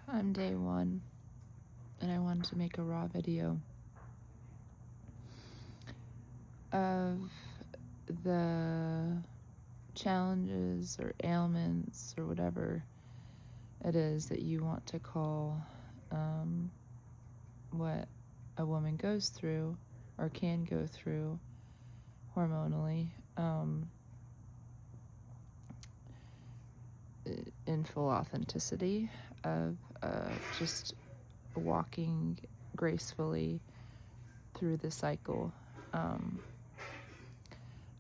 I'm day 1, and I wanted to make a raw video of the challenges or ailments or whatever it is that you want to call what a woman goes through or can go through hormonally, in full authenticity of just walking gracefully through the cycle.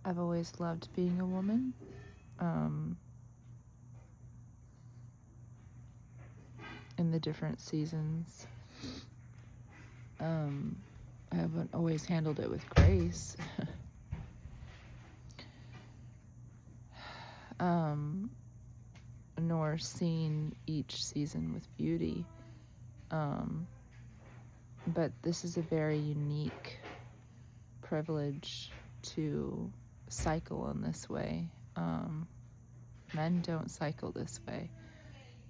I've always loved being a woman. In the different seasons. I haven't always handled it with grace. Nor seen each season with beauty. But this is a very unique privilege to cycle in this way. Men don't cycle this way.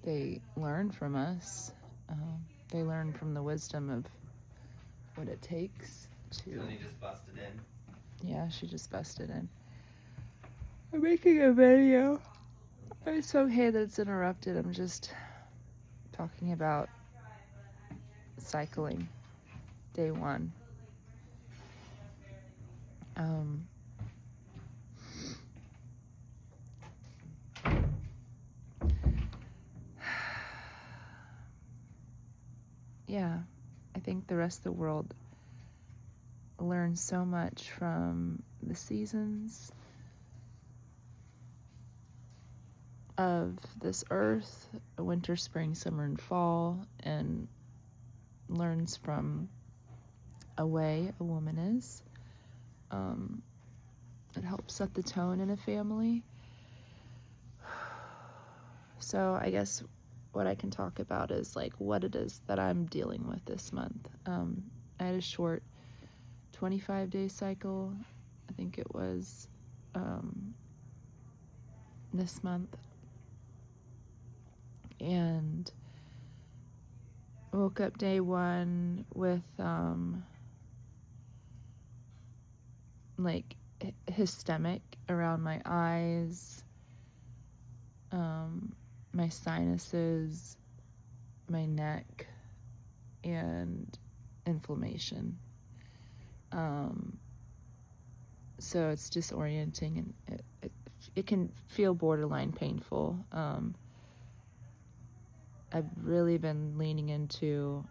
They learn from us. They learn from the wisdom of what it takes to... Tony just busted in. Yeah, she just busted in. I'm making a video. It's okay that it's interrupted. I'm just talking about cycling. Day 1. Yeah, I think the rest of the world learns so much from the seasons of this earth, winter, spring, summer, and fall, and learns from a way a woman is. It helps set the tone in a family. So I guess what I can talk about is like what it is that I'm dealing with this month. I had a short 25-day cycle. I think it was this month. And I woke up day 1 with like hystemic around my eyes, my sinuses, my neck, and inflammation. So it's disorienting, and it can feel borderline painful. I've really been leaning into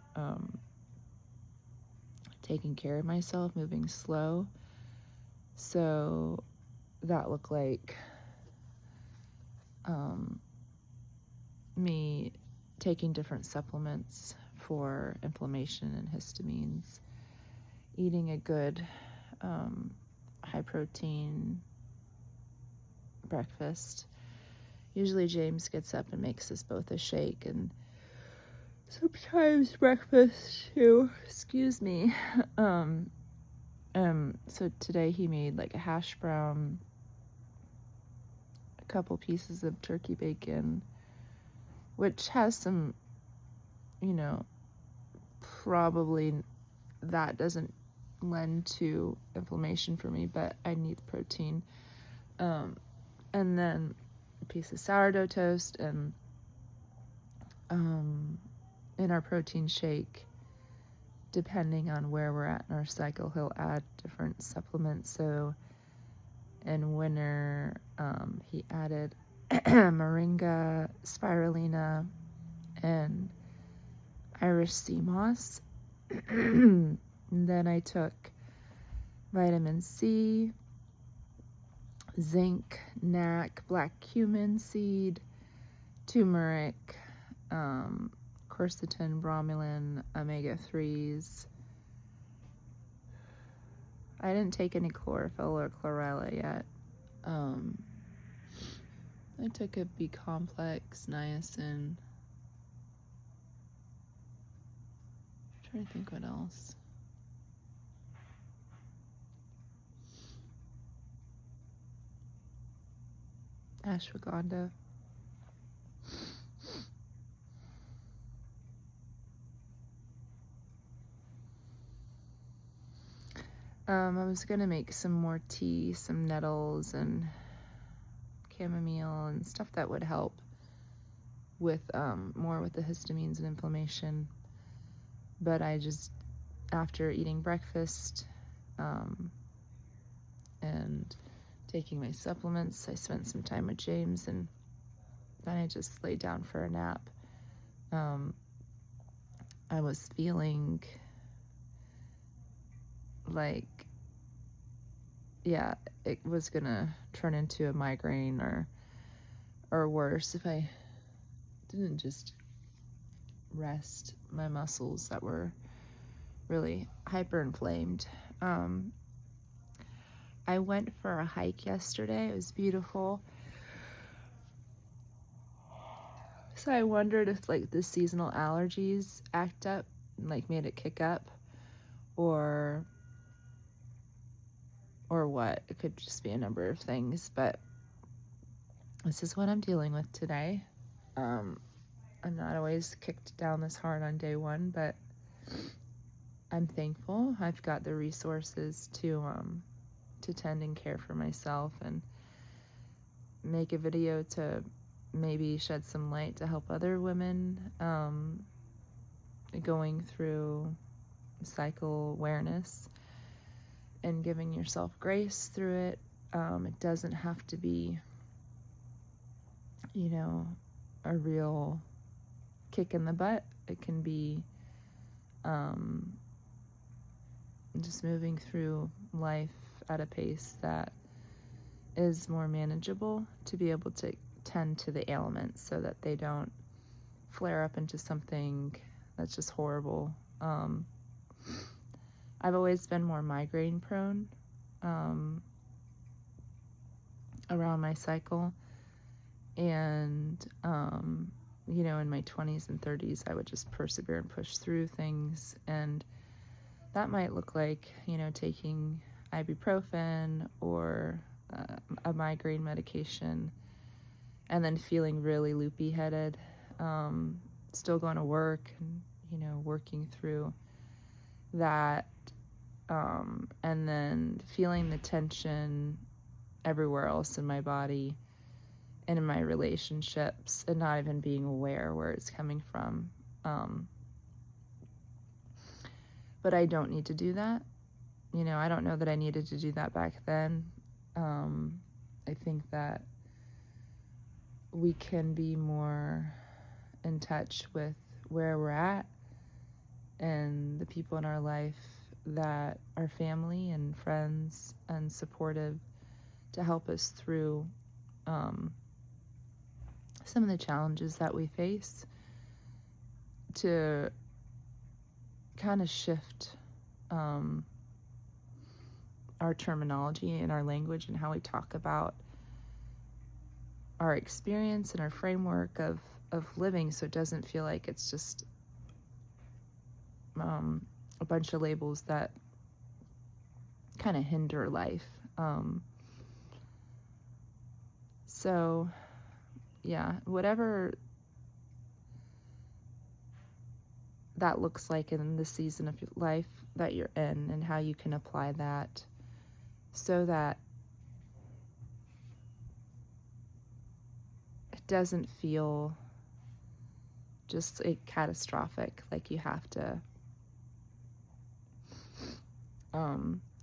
taking care of myself, moving slow. So that looked like me taking different supplements for inflammation and histamines, eating a good high protein breakfast. Usually James gets up and makes us both a shake, and sometimes breakfast too. Excuse me. So today he made like a hash brown, a couple pieces of turkey bacon, which has some, probably that doesn't lend to inflammation for me, but I need the protein. And then a piece of sourdough toast, and in our protein shake, depending on where we're at in our cycle, he'll add different supplements. So in winter, he added moringa, spirulina, and Irish sea moss. And then I took vitamin C, zinc, NAC, black cumin seed, turmeric, quercetin, bromelain, omega-3s. I didn't take any chlorophyll or chlorella yet. I took a B complex, niacin. I'm trying to think what else. Ashwagandha. I was gonna make some more tea, some nettles and chamomile and stuff that would help with more with the histamines and inflammation. But I just, after eating breakfast and taking my supplements, I spent some time with James, and then I just laid down for a nap. I was feeling like, yeah, it was gonna turn into a migraine or worse if I didn't just rest my muscles that were really hyperinflamed. I went for a hike yesterday. It was beautiful. So I wondered if like the seasonal allergies act up, like made it kick up, or what. It could just be a number of things, but this is what I'm dealing with today. I'm not always kicked down this hard on day one, but I'm thankful I've got the resources to tend and care for myself, and make a video to maybe shed some light to help other women going through cycle awareness and giving yourself grace through it. It doesn't have to be, a real kick in the butt. It can be just moving through life at a pace that is more manageable, to be able to tend to the ailments so that they don't flare up into something that's just horrible. I've always been more migraine prone around my cycle, and in my 20s and 30s I would just persevere and push through things, and that might look like taking ibuprofen or a migraine medication, and then feeling really loopy headed, still going to work and working through that, and then feeling the tension everywhere else in my body and in my relationships, and not even being aware where it's coming from. But I don't need to do that. I don't know that I needed to do that back then. I think that we can be more in touch with where we're at and the people in our life that are family and friends and supportive to help us through some of the challenges that we face, to kind of shift our terminology and our language and how we talk about our experience and our framework of living, so it doesn't feel like it's just a bunch of labels that kind of hinder life. So yeah, whatever that looks like in the season of your life that you're in, and how you can apply that so that it doesn't feel just catastrophic, like you have to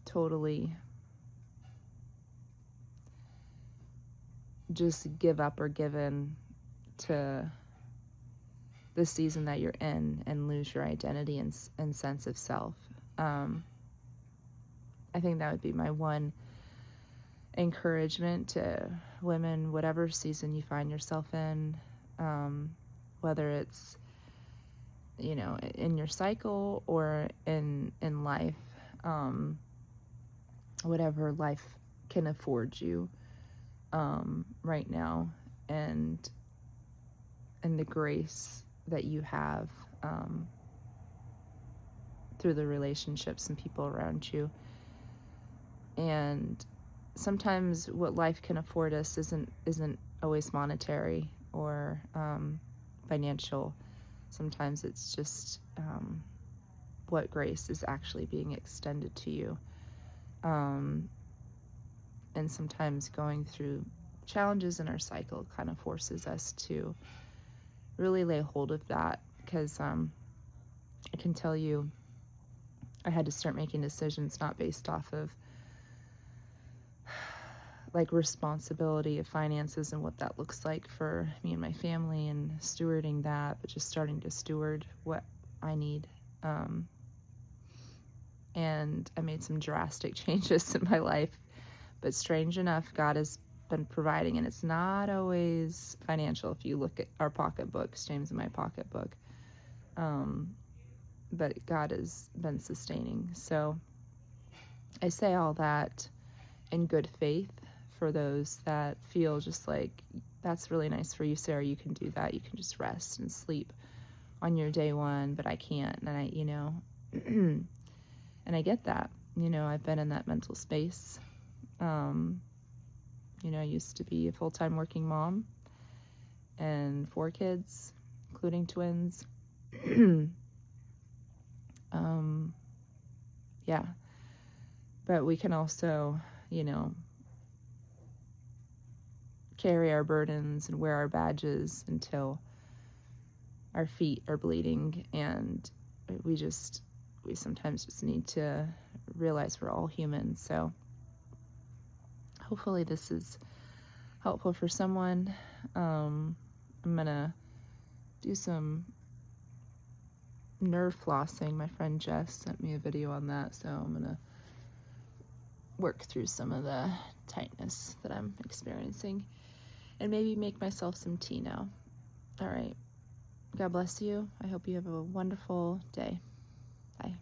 totally just give up or give in to the season that you're in and lose your identity and sense of self. I think that would be my one encouragement to women, whatever season you find yourself in, whether it's in your cycle or in life, whatever life can afford you right now, and the grace that you have through the relationships and people around you. And sometimes what life can afford us isn't always monetary or financial. Sometimes it's just what grace is actually being extended to you And sometimes going through challenges in our cycle kind of forces us to really lay hold of that, because I can tell you I had to start making decisions not based off of like responsibility of finances and what that looks like for me and my family and stewarding that, but just starting to steward what I need. And I made some drastic changes in my life, but strange enough, God has been providing, and it's not always financial. If you look at our pocketbooks, James and my pocketbook, but God has been sustaining. So I say all that in good faith for those that feel just like, that's really nice for you, Sarah. You can do that. You can just rest and sleep on your day one, but I can't. And I, and I get that. I've been in that mental space. I used to be a full-time working mom and 4 kids, including twins. Yeah. But we can also, carry our burdens and wear our badges until our feet are bleeding, and we sometimes just need to realize we're all human. So hopefully this is helpful for someone. I'm gonna do some nerve flossing. My friend Jess sent me a video on that, so I'm gonna work through some of the tightness that I'm experiencing and maybe make myself some tea now. All right. God bless you. I hope you have a wonderful day. Bye.